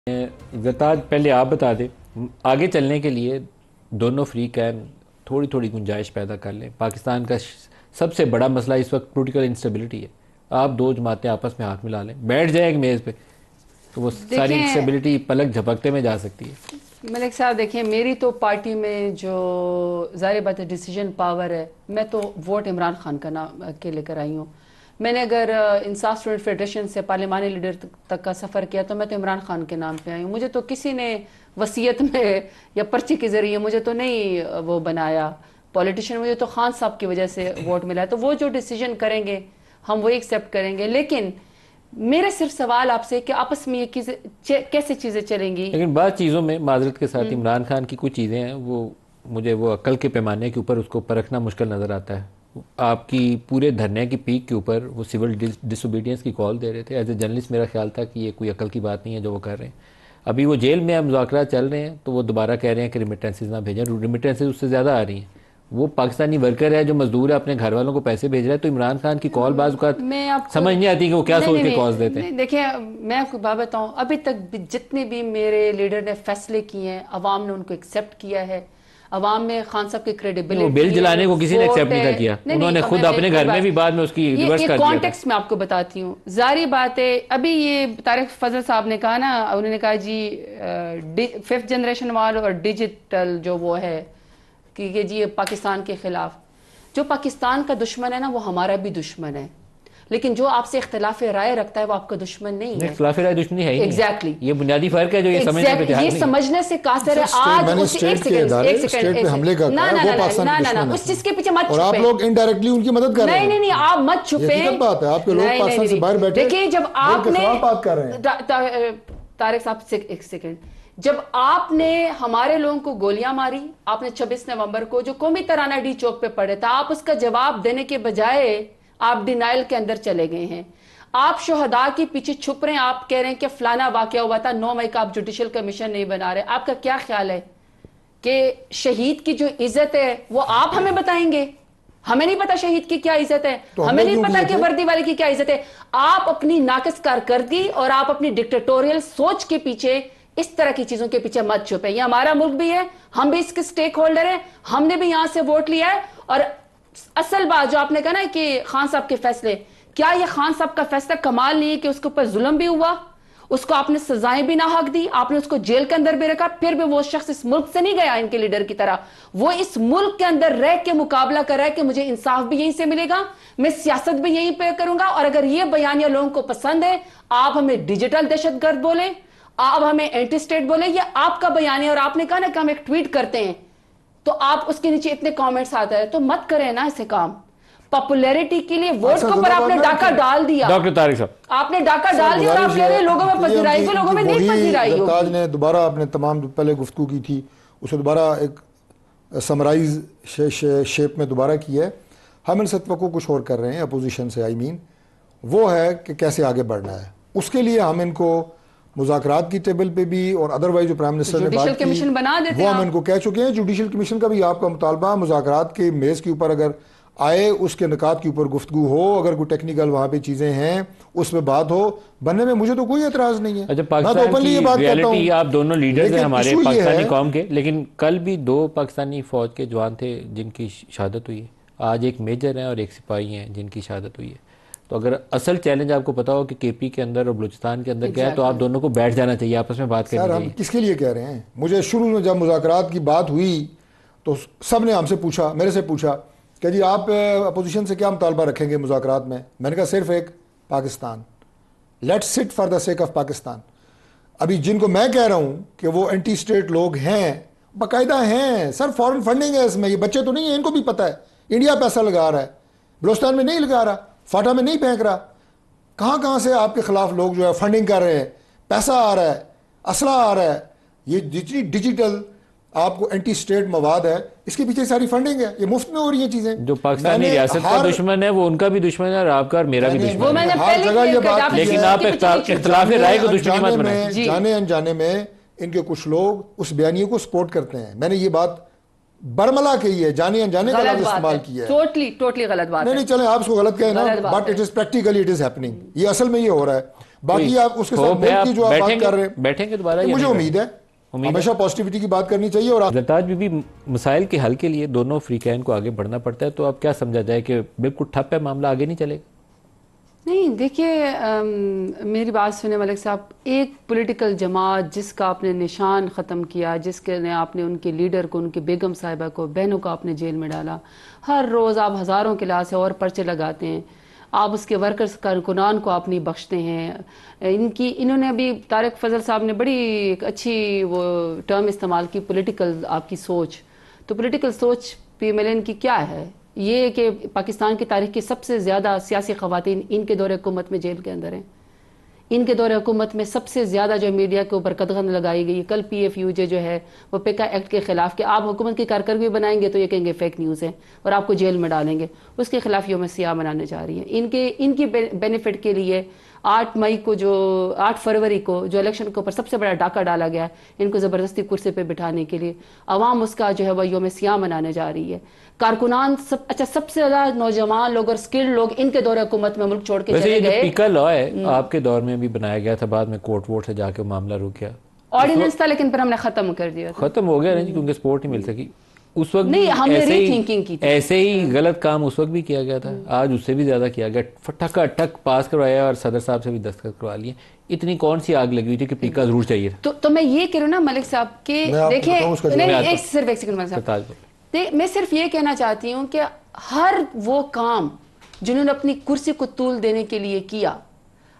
زرتاج پہلے آپ بتا دیں، آگے چلنے کے لیے دونوں فریقین تھوڑی تھوڑی گنجائش پیدا کر لیں۔ پاکستان کا سب سے بڑا مسئلہ اس وقت پولیٹیکل انسٹیبلٹی ہے۔ آپ دو جماعتیں آپس میں ہاتھ ملا لیں، بیٹھ جائیں ایک میز پہ، تو وہ ساری انسٹیبلٹی پلک جھپکتے میں جا سکتی ہے۔ ملک صاحب دیکھیں، میری تو پارٹی میں جو ظاہر بات ہے ڈیسیجن پاور ہے، میں تو ووٹ عمران خان کا نام کے لے کر آئی ہوں۔ میں نے اگر انصاف اسٹوڈنٹ فیڈریشن سے پارلیمانی لیڈر تک کا سفر کیا تو میں تو عمران خان کے نام پہ آئی ہوں۔ مجھے تو کسی نے وصیت میں یا پرچی کے ذریعے مجھے تو نہیں وہ بنایا پولیٹیشین، مجھے تو خان صاحب کی وجہ سے ووٹ ملا ہے، تو وہ جو ڈیسیجن کریں گے ہم وہی ایکسیپٹ کریں گے۔ لیکن میرا صرف سوال آپ سے کہ آپس میں یہ کیسے چیزیں چلیں گی؟ لیکن بعض چیزوں میں معذرت کے ساتھ عمران خان کی کچھ چیزیں ہیں وہ مجھے وہ عقل کے پیمانے کے اوپر اس کو پرکھنا مشکل نظر آتا ہے۔ آپ کی پورے دھرنے کی پیک کے اوپر وہ سول ڈس اوبیڈینس کی کال دے رہے تھے۔ ایز اے جرنلسٹ میرا خیال تھا کہ یہ کوئی عقل کی بات نہیں ہے جو وہ کر رہے ہیں۔ ابھی وہ جیل میں مذاکرات چل رہے ہیں تو وہ دوبارہ کہہ رہے ہیں کہ ریمیٹنسز نہ بھیجیں، ریمیٹنسز اس سے زیادہ آ رہی ہیں۔ وہ پاکستانی ورکر ہے جو مزدور ہے، اپنے گھر والوں کو پیسے بھیج رہا ہے، تو عمران خان کی کال بعض اوقات سمجھ نہیں آتی کہ وہ کیا سوچ کے کالز دیتے ہیں۔ دیکھیں میں آپ کو بات بتاؤں، ابھی تک جتنے بھی میرے لیڈر نے فیصلے کیے ہیں عوام نے ان کو ایکسیپٹ کیا ہے۔ عوام میں خان صاحب کی کریڈیبلٹی، بل جلانے کو کسی نے ایکسیپٹ نہیں کیا، انہوں نے خود اپنے گھر میں بھی بعد میں اس کی ریورس کر دیا۔ کانٹیکسٹ میں آپ کو بتاتی ہوں، ظاہری بات ہے ابھی یہ طارق فضل صاحب نے کہا نا، انہوں نے کہا جی 5th جنریشن وال اور ڈیجیٹل جو وہ ہے کہ جی پاکستان کے خلاف، جو پاکستان کا دشمن ہے نا وہ ہمارا بھی دشمن ہے، لیکن جو آپ سے اختلاف رائے رکھتا ہے وہ آپ کا دشمن نہیں ہے۔ اختلاف رائے دشمنی ہے ہی نہیں۔ ایگزیکٹلی یہ بنیادی فرق ہے جو یہ سمجھنے پہ تیار نہیں ہے۔ یہ سمجھنے سے قاصر ہے آج اس ایک سیکنڈ حملے کا اس چیز کے پیچھے مت چھپیں، اور آپ لوگ انڈائریکٹلی ان کی مدد کر رہے ہیں۔ نہیں آپ مت چھپیں، یہ بات ہے، آپ کے لوگ پاکستان سے باہر بیٹھے دیکھیں جب آپ نے بات کر رہے ہیں۔ طارق صاحب سے ایک سیکنڈ، جب آپ نے ہمارے لوگوں کو گولیاں ماری، آپ نے 26 نومبر کو جو قومی ترانہ ڈی چوک پہ پڑے تھا، آپ اس کا جواب دینے کے بجائے آپ ڈینائل کے اندر چلے گئے ہیں۔ آپ شہداء کے پیچھے چھپ رہے ہیں، آپ کہہ رہے ہیں کہ فلانا واقعہ ہوا تھا، 9 مئی کا آپ جوڈیشل کمیشن نہیں بنا رہے۔ آپ کا کیا خیال ہے کہ شہید کی جو عزت ہے وہ آپ ہمیں بتائیں گے؟ ہمیں نہیں پتا شہید کی کیا عزت ہے، ہمیں نہیں پتا کہ وردی والے کی کیا عزت ہے۔ آپ اپنی ناقص کارکردگی اور آپ اپنی ڈکٹیٹوریل سوچ کے پیچھے، اس طرح کی چیزوں کے پیچھے مت چھپیں۔ یہ ہمارا ملک بھی ہے، ہم بھی اس کے سٹیک ہولڈر ہیں، ہم نے بھی یہاں سے ووٹ لیا ہے۔ اور اصل بات جو آپ نے کہا نا کہ خان صاحب کے فیصلے، کیا یہ خان صاحب کا فیصلہ کمال نہیں ہے کہ اس کے اوپر ظلم بھی ہوا، اس کو آپ نے سزائیں بھی ناحق دی، آپ نے اس کو جیل کے اندر بھی رکھا، پھر بھی وہ شخص اس ملک سے نہیں گیا ان کے لیڈر کی طرح، وہ اس ملک کے اندر رہ کے مقابلہ کر رہا ہے کہ مجھے انصاف بھی یہیں سے ملے گا، میں سیاست بھی یہیں پہ کروں گا۔ اور اگر یہ بیانیہ لوگوں کو پسند ہے، آپ ہمیں ڈیجیٹل دہشت گرد بولیں، آپ ہمیں اینٹی اسٹیٹ بولیں، یہ آپ کا بیانیہ، اور آپ نے کہا نا کہ ہم ایک ٹویٹ کرتے ہیں تو آپ اس کے نیچے اتنے کامنٹس آتا ہے، تو مت کریں نا ایسے کام۔ پاپولیرٹی کے لیے ووٹ کو پر آپ نے ڈاکہ ڈال دیا، ڈاکٹر طارق صاحب آپ نے ڈاکہ ڈال دیا، اور آپ کہہ رہے ہیں لوگوں میں پذیرائی کو، لوگوں میں نہیں پذیرائی ہوگی۔ تاج نے دوبارہ اپنے تمام پہلے گفتگو کی تھی اسے دوبارہ ایک سمرائز شیپ میں دوبارہ کی ہے۔ ہم ان سے توقع کچھ اور کر رہے ہیں اپوزیشن سے، وہ ہے کہ کیسے آگے بڑھنا ہے۔ اس کے لیے ہم ان کو مذاکرات کی ٹیبل پہ بھی اور ادروائز جو پرائم منسٹر نے بات کی وہ ہم ان کو کہہ چکے ہیں۔ جوڈیشل کمیشن کا بھی آپ کا مطالبہ مذاکرات کے میز کے اوپر اگر آئے، اس کے نکات کے اوپر گفتگو ہو، اگر کوئی ٹیکنیکل وہاں پہ چیزیں ہیں اس پہ بات ہو، بننے میں مجھے تو کوئی اعتراض نہیں ہے۔ اچھا، پاکستان کی ریالٹی، آپ دونوں لیڈرز ہیں ہمارے پاکستانی قوم کے، لیکن کل بھی 2 پاکستانی فوج کے جوان تھے جن کی شہادت ہوئی ہے، آج ایک میجر ہیں اور ایک سپاہی ہیں جن کی شہادت ہوئی ہے۔ تو اگر اصل چیلنج آپ کو پتا ہو کہ کے پی کے اندر اور بلوچستان کے اندر کیا ہے، تو آپ دونوں کو بیٹھ جانا چاہیے، آپس میں بات کرنی چاہیے۔ ہم کس کے لیے کہہ رہے ہیں؟ مجھے شروع میں جب مذاکرات کی بات ہوئی تو سب نے ہم سے پوچھا، میرے سے پوچھا کہ جی آپ اپوزیشن سے کیا مطالبہ رکھیں گے مذاکرات میں؟ میں نے کہا صرف ایک پاکستان، لیٹس سٹ for the sake of Pakistan. ابھی جن کو میں کہہ رہا ہوں کہ وہ اینٹی اسٹیٹ لوگ ہیں، باقاعدہ ہیں سر، فارن فنڈنگ ہے اس میں، یہ بچے تو نہیں ہیں، ان کو بھی پتہ ہے انڈیا پیسہ لگا رہا ہے، بلوچستان میں نہیں لگا رہا، فاٹا میں نہیں پھینک رہا، کہاں سے آپ کے خلاف لوگ جو ہے فنڈنگ کر رہے ہیں، پیسہ آ رہا ہے، اسلحہ آ رہا ہے، یہ جتنی ڈیجیٹل آپ کو اینٹی اسٹیٹ مواد ہے اس کے پیچھے ساری فنڈنگ ہے، یہ مفت میں ہو رہی ہیں چیزیں۔ جو پاکستانی ریاست کا دشمن ہے وہ ان کا بھی دشمن ہے، اور آپ کا اور میرا بھی دشمن ہے، ہر جگہ یہ بات، لیکن آپ اختلاف رائے کو دشمنی مت بنائیں۔ جانے انجانے میں ان کے کچھ لوگ اس بیانیے کو سپورٹ کرتے ہیں۔ میں نے یہ بات برملا کی ہے, جانے انجانے کا لفظ استعمال کیا ہے. ٹوٹلی غلط بات ہے. نہیں چلیں آپ اس کو غلط کہیں نا, but it is practically it is happening. یہ اصل میں یہ ہو رہا ہے. باقی آپ اس کے ساتھ ملک کی جو آپ بات کر رہے ہیں, بیٹھیں گے دوبارہ, مجھے امید ہے ہمیشہ پازیٹیوٹی کی بات کرنی چاہیے. اور زرتاج بھی مسائل کے حل کے لیے دونوں فریقین کو آگے بڑھنا پڑتا ہے, تو اب کیا سمجھا جائے کہ بالکل ٹھپ ہے معاملہ, آگے نہیں چلے گا؟ نہیں دیکھیے میری بات سنیں ملک صاحب, ایک پولیٹیکل جماعت جس کا آپ نے نشان ختم کیا, جس کے آپ نے ان کے لیڈر کو, ان کی بیگم صاحبہ کو, بہنوں کو آپ نے جیل میں ڈالا, ہر روز آپ ہزاروں کے لحاظ سے اور پرچے لگاتے ہیں, آپ اس کے ورکرز کارکنان کو آپ نہیں بخشتے ہیں. انہوں نے ابھی طارق فضل صاحب نے بڑی ایک اچھی وہ ٹرم استعمال کی, پولیٹیکل آپ کی سوچ. تو پولیٹیکل سوچ پی مل این کی کیا ہے؟ یہ کہ پاکستان کی تاریخ کی سب سے زیادہ سیاسی خواتین ان کے دور حکومت میں جیل کے اندر ہیں. ان کے دور حکومت میں سب سے زیادہ جو میڈیا کے اوپر قدغن لگائی گئی. کل پی ایف یو جے جو ہے وہ پیکا ایکٹ کے خلاف کہ آپ حکومت کی کارکردگی بنائیں گے تو یہ کہیں گے فیک نیوز ہے اور آپ کو جیل میں ڈالیں گے, اس کے خلاف یوم سیاہ منانے جا رہی ہے. ان کی بینیفٹ کے لیے 8 فروری کو جو الیکشن کے اوپر سب سے بڑا ڈاکہ ڈالا گیا ہے, ان کو زبردستی کرسی پہ بٹھانے کے لیے, عوام اس کا جو ہے وہ یوم سیاہ منانے جا رہی ہے. کارکنان سب سے زیادہ نوجوان لوگ اور سکلڈ لوگ ان کے دور حکومت میں ملک چھوڑ کے چلے گئے. جو پیکا لا ہے آپ کے دور میں بھی بنایا گیا تھا, بعد میں کورٹ ووٹ سے جا کے معاملہ رک گیا, آرڈیننس تھا لیکن پھر ہم نے ختم کر دیا. ختم ہو گیا نہیں کیونکہ سپورٹ نہیں مل سکی. اس وقت نہیں, ہم نے ری تھنکنگ کی تھی. ایسے ہی غلط کام اس وقت بھی کیا گیا تھا, آج اس سے بھی زیادہ کیا گیا. ٹھکا ٹک پاس کروایا اور صدر صاحب سے بھی دستخط کروا لیے. اتنی کون سی آگ لگی ہوئی تھی کہ پیکا ضرور چاہیے تھا. تو میں یہ کہہ رہا ہوں نا ملک صاحب کہ دیکھیں, صرف ایک سیکنڈ ملک صاحب, میں صرف یہ کہنا چاہتی ہوں کہ ہر وہ کام جنہوں نے اپنی کرسی کو طول دینے کے لیے کیا,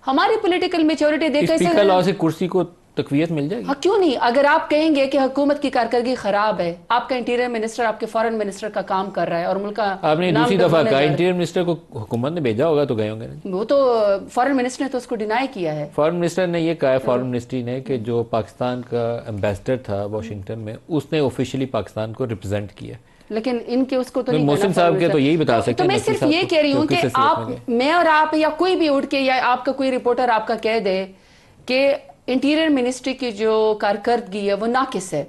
ہماری پولیٹیکل میچورٹی دیکھیں اسپیکر لا سے کرسی کو تقویت مل جائے گی. ہاں کیوں نہیں. اگر آپ کہیں گے کہ حکومت کی کارکردگی خراب ہے, آپ کا انٹیریئر منسٹر آپ کے فارن منسٹر کا کام کر رہا ہے اور ملک کا, آپ نے دوسری دفعہ کہا انٹیریئر منسٹر کو حکومت نے بھیجا ہوگا تو گئے ہوں گے. وہ تو فارن منسٹر نے تو اس کو ڈینائی کیا ہے. فارن منسٹر نے یہ کہا ہے, فارن منسٹری نے, کہ جو پاکستان کا ایمبیسڈر تھا واشنگٹن میں, اس نے آفیشلی پاکستان کو ریپرزینٹ کیا. لیکن ان کے اس کو تو نہیں, محسن صاحب کے تو یہی بتا سکتے ہیں. تو میں صرف یہ کہہ رہی ہوں کہ آپ, میں اور آپ یا کوئی بھی اٹھ کے یا آپ کا کوئی رپورٹر آپ کا کہہ دے کہ انٹیریئر منسٹری کی جو کارکردگی ہے وہ ناقص ہے.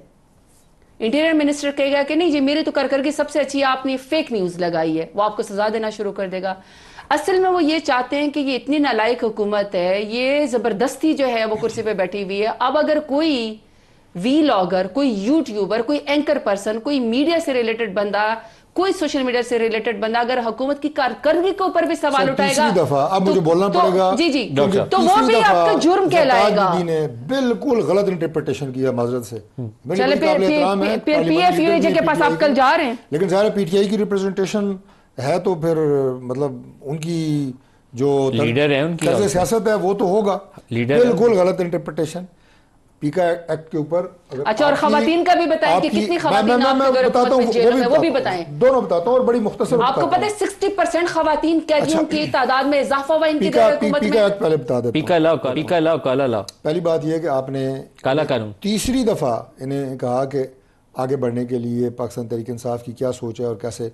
انٹیریئر منسٹر کہے گا کہ نہیں جی میری تو کارکردگی سب سے اچھی ہے, آپ نے فیک نیوز لگائی ہے, وہ آپ کو سزا دینا شروع کر دے گا. اصل میں وہ یہ چاہتے ہیں کہ یہ اتنی نالائق حکومت ہے, یہ زبردستی جو ہے وہ کرسی پہ بیٹھی ہوئی ہے. اب اگر کوئی وی لاگر, کوئی یوٹیوبر, کوئی اینکر پرسن, کوئی میڈیا سے ریلیٹڈ بندہ, کوئی سوشل میڈیا سے ریلیٹڈ بندہ اگر حکومت کی کارکردگی کے اوپر بھی سوال اٹھائے گا, تیسری دفعہ اب مجھے بولنا پڑے گا, جی تو وہ بھی آپ کا جرم کہلائے گا. نے بالکل غلط انٹرپریٹیشن کیا معذرت سے. چلے پھر پی ایف یو جے کے پاس آپ کل جا رہے ہیں, لیکن ظاہر پی ٹی آئی کی ریپرزنٹیشن ہے تو پھر مطلب ان کی جو لیڈر ہے, ان کی سیاست ہے وہ تو ہوگا. بالکل غلط انٹرپریٹیشن پیکا ایکٹ کے اوپر. اچھا, اور خواتین کا بھی بتائیں کہ کتنی خواتین آپ کے حکومت میں جیل میں, وہ بھی بتائیں. دونوں بتاتا ہوں اور بڑی مختصر. آپ کو پتہ ہے 60% خواتین قیدیوں کی تعداد میں اضافہ ہوا ان کی حکومت میں. پیکا ایکٹ پہلے بتا دیتا ہوں. پیکا لا کالا لا. پہلی بات یہ کہ آپ نے کالا قانون تیسری دفعہ انہیں کہا کہ آگے بڑھنے کے لیے پاکستان تحریک انصاف کی کیا سوچ ہے اور کیسے.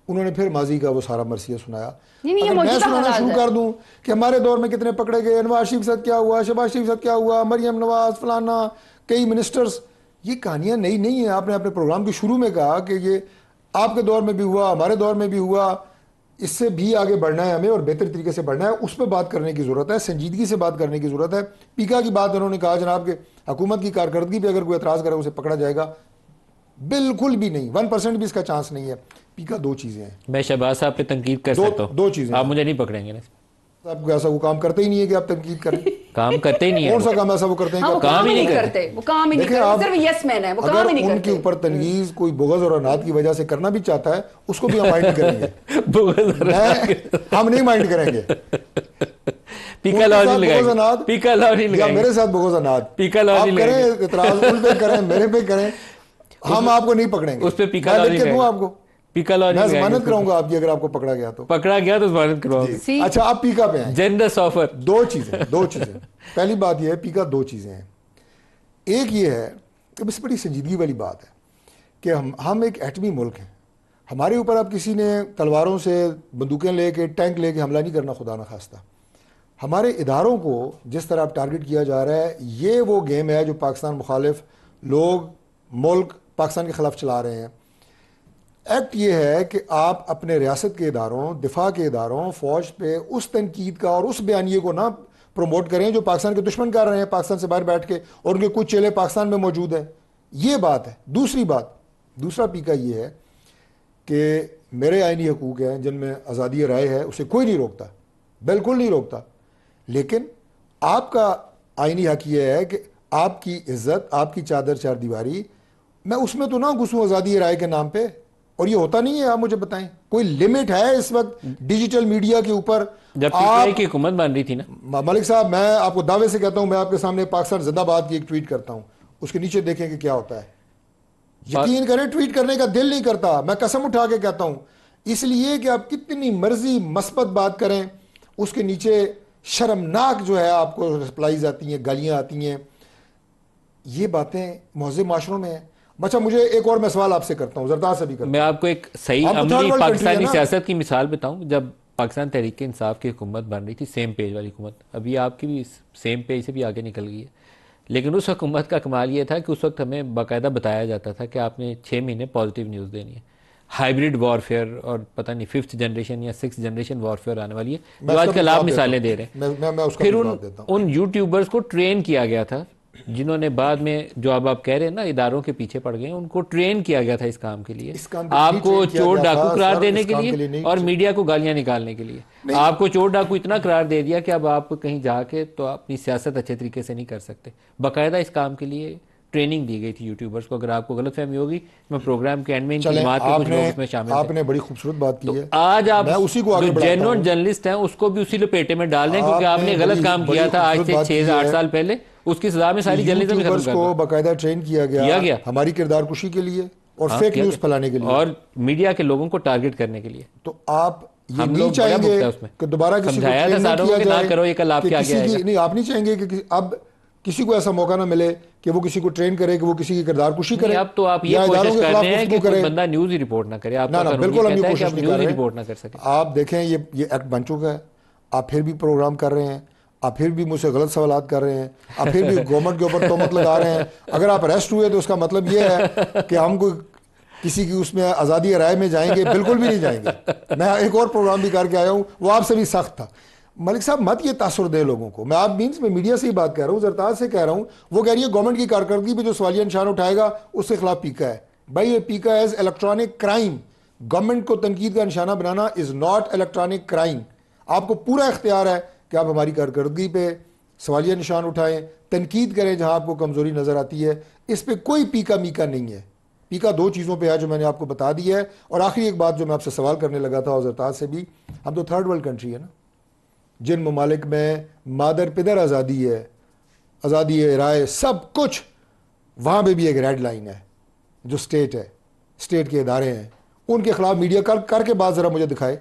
انہوں نے پھر ماضی کا وہ سارا مرثیہ سنایا. اگر میں سنانا شروع کر دوں کہ ہمارے دور میں کتنے پکڑے گئے, نواز شریف کے ساتھ کیا ہوا, شہباز شریف کے ساتھ کیا ہوا, مریم نواز فلانا, کئی منسٹرز, یہ کہانیاں نئی نہیں ہیں. آپ نے اپنے پروگرام کے شروع میں کہا کہ یہ آپ کے دور میں بھی ہوا, ہمارے دور میں بھی ہوا, اس سے بھی آگے بڑھنا ہے ہمیں اور بہتر طریقے سے بڑھنا ہے. اس پہ بات کرنے کی ضرورت ہے, سنجیدگی سے بات کرنے کی ضرورت ہے. پیکا کی بات انہوں نے کہا جناب کہ حکومت کی کارکردگی پہ اگر کوئی اعتراض کرے اسے پکڑا جائے گا. بالکل بھی نہیں, 1% بھی اس کا چانس نہیں ہے. پیکا دو چیزیں ہیں. میں شہباز صاحب پہ تنقید کر سکتا ہوں, دو چیزیں. آپ مجھے نہیں پکڑیں گے نا. آپ ایسا وہ کام کرتے ہی نہیں ہے کہ آپ تنقید کریں. کام کرتے ہی نہیں ہے. کون سا کام ایسا وہ کرتے ہیں کہ کام ہی نہیں کرتے. وہ کام ہی نہیں کرتے, صرف یس مین ہے, وہ کام ہی نہیں کرتے. اگر ان کے اوپر تنقید کوئی بغض اور عناد کی وجہ سے کرنا بھی چاہتا ہے اس کو بھی ہم مائنڈ کریں گے. ہم نہیں مائنڈ کریں گے. پیکا لا نہیں لگائیں, پیکا لا نہیں لگائیں, میرے ساتھ بغض عناد, پیکا لا نہیں کریں, اعتراض ان پہ کریں, میرے پہ کریں, ہم آپ کو نہیں پکڑیں گے. اس پہ پیکا لا نہیں لگائیں. آپ کو پیکا لا نہیں میں ضمانت کراؤں گا آپ کی, اگر آپ کو پکڑا گیا تو. پکڑا گیا تو ضمانت کراؤں گا. اچھا, آپ پیکا پہ ہیں. Generous offer. دو چیزیں. پہلی بات یہ ہے, پیکا دو چیزیں ہیں. ایک یہ ہے کہ بس بڑی سنجیدگی والی بات ہے کہ ہم ایک ایٹمی ملک ہیں. ہمارے اوپر اب کسی نے تلواروں سے, بندوقیں لے کے, ٹینک لے کے حملہ نہیں کرنا, خدا نہ خواستہ. ہمارے اداروں کو جس طرح اب ٹارگٹ کیا جا رہا ہے, یہ وہ گیم ہے جو پاکستان مخالف لوگ ملک پاکستان کے خلاف چلا رہے ہیں. ایکٹ یہ ہے کہ آپ اپنے ریاست کے اداروں، دفاع کے اداروں، فوج پہ اس تنقید کا اور اس بیانیے کو نہ پروموٹ کریں جو پاکستان کے دشمن کر رہے ہیں پاکستان سے باہر بیٹھ کے، اور ان کے کچھ چیلے پاکستان میں موجود ہیں. یہ بات ہے. دوسرا پیکا یہ ہے کہ میرے آئینی حقوق ہیں جن میں آزادی رائے ہے، اسے کوئی نہیں روکتا، بالکل نہیں روکتا. لیکن آپ کا آئینی حق یہ ہے کہ آپ کی عزت، آپ کی چادر چار دیواری، میں اس میں تو نہ گھسوں آزادی رائے کے نام پہ. اور یہ ہوتا نہیں ہے. آپ مجھے بتائیں کوئی لمٹ ہے اس وقت ڈیجیٹل میڈیا کے اوپر؟ جب پی ٹی آئی کی حکومت بن رہی تھی نا ملک صاحب، میں آپ کو دعوے سے کہتا ہوں، میں آپ کے سامنے پاکستان زندہ باد کی ایک ٹویٹ کرتا ہوں، اس کے نیچے دیکھیں کہ کیا ہوتا ہے. یقین کریں ٹویٹ کرنے کا دل نہیں کرتا، میں قسم اٹھا کے کہتا ہوں. اس لیے کہ آپ کتنی مرضی مثبت بات کریں، اس کے نیچے شرمناک جو ہے آپ کو رپلائیز آتی ہیں، گالیاں آتی ہیں. یہ باتیں مہذب معاشروں میں ہیں. اچھا، مجھے ایک اور میں سوال آپ سے کرتا ہوں، زرداد سے بھی کرتا ہوں. میں آپ کو ایک صحیح عملی پاکستانی سیاست کی مثال بتاؤں. جب پاکستان تحریک انصاف کی حکومت بن رہی تھی، سیم پیج والی حکومت، ابھی آپ کی بھی سیم پیج سے بھی آگے نکل گئی ہے. لیکن اس حکومت کا کمال یہ تھا کہ اس وقت ہمیں باقاعدہ بتایا جاتا تھا کہ آپ نے 6 مہینے پازیٹیو نیوز دینی ہے. ہائیبریڈ وارفیئر اور پتہ نہیں 5th جنریشن یا 6th جنریشن وارفیئر آنے والی ہے، جو آج کل آپ مثالیں دے رہے ہیں. پھر ان یوٹیوبرز کو ٹرین کیا گیا تھا جنہوں نے بعد میں، جو اب آپ کہہ رہے ہیں نا اداروں کے پیچھے پڑ گئے ہیں، ان کو ٹرین کیا گیا تھا اس کام کے لیے، آپ کو چور ڈاکو قرار دینے کے لیے اور میڈیا کو گالیاں نکالنے کے لیے. آپ کو چور ڈاکو اتنا قرار دے دیا کہ اب آپ کہیں جا کے تو اپنی سیاست اچھے طریقے سے نہیں کر سکتے. باقاعدہ اس کام کے لیے ٹریننگ دی گئی تھی یوٹیوبرز کو. اگر آپ کو غلط فہمی ہوگی، میں پروگرام کے اینڈ میں ان کی جماعت کے کچھ لوگ اس میں شامل ہیں. آپ نے بڑی خوبصورت بات کی ہے. آج آپ جو جینوئن جرنلسٹ ہیں اس کو بھی اسی لپیٹے میں ڈال دیں، کیونکہ آپ نے غلط کام کیا تھا آج سے 6-8 سال پہلے. اس کی سزا میں ساری جرنلزم ختم کر کو باقاعدہ ٹرین کیا گیا ہماری کردار کشی کے لیے اور فیک نیوز پھیلانے کے لیے اور میڈیا کے لوگوں کو ٹارگٹ کرنے کے لیے. تو آپ یہ نہیں چاہیں گے کہ دوبارہ کسی کو ٹرین نہ کیا جائے. نہیں، آپ نہیں چاہیں گے کہ اب کسی کو ایسا موقع نہ ملے کہ وہ کسی کو ٹرین کرے، کہ وہ کسی کی کردار کشی کرے. اب تو آپ یہ کوشش کر رہے ہیں کہ کوئی بندہ نیوز ہی رپورٹ نہ کرے. آپ بالکل ہم یہ کوشش نہیں کر رہے. آپ دیکھیں یہ ایکٹ بن چکا ہے، آپ پھر بھی پروگرام کر رہے ہیں، آپ پھر بھی مجھ سے غلط سوالات کر رہے ہیں، آپ پھر بھی گورنمنٹ کے اوپر تہمت لگا رہے ہیں. اگر آپ اریسٹ ہوئے تو اس کا مطلب یہ ہے کہ ہم کوئی کسی کی اس میں آزادی رائے میں جائیں گے؟ بالکل بھی نہیں جائیں گے. میں ایک اور پروگرام بھی کر کے آیا ہوں، وہ آپ سے بھی سخت تھا. ملک صاحب مت یہ تاثر دے لوگوں کو. میں آپ میں میڈیا سے ہی بات کر رہا ہوں، زرتاج سے کہہ رہا ہوں. وہ کہہ رہی ہے گورنمنٹ کی کارکردگی پہ جو سوالیہ نشان اٹھائے گا اس کے خلاف پیکا ہے. بھائی یہ پیکا ایز الیکٹرانک کرائم. گورنمنٹ کو تنقید کا نشانہ بنانا از ناٹ الیکٹرانک کرائم. آپ کو پورا اختیار ہے کہ آپ ہماری کارکردگی پہ سوالیہ نشان اٹھائیں، تنقید کریں جہاں آپ کو کمزوری نظر آتی ہے. اس پہ کوئی پیکا میکا نہیں ہے. پیکا 2 چیزوں پہ ہے جو میں نے آپ کو بتا دی ہے. اور آخری ایک بات جو میں آپ سے سوال کرنے لگا تھا زرتاج سے بھی، ہم تو 3rd ورلڈ کنٹری ہے نا. جن ممالک میں مادر پدر آزادی ہے، آزادی رائے سب کچھ، وہاں پہ بھی ایک ریڈ لائن ہے جو اسٹیٹ ہے، اسٹیٹ کے ادارے ہیں، ان کے خلاف میڈیا کر کے بات ذرا مجھے دکھائے.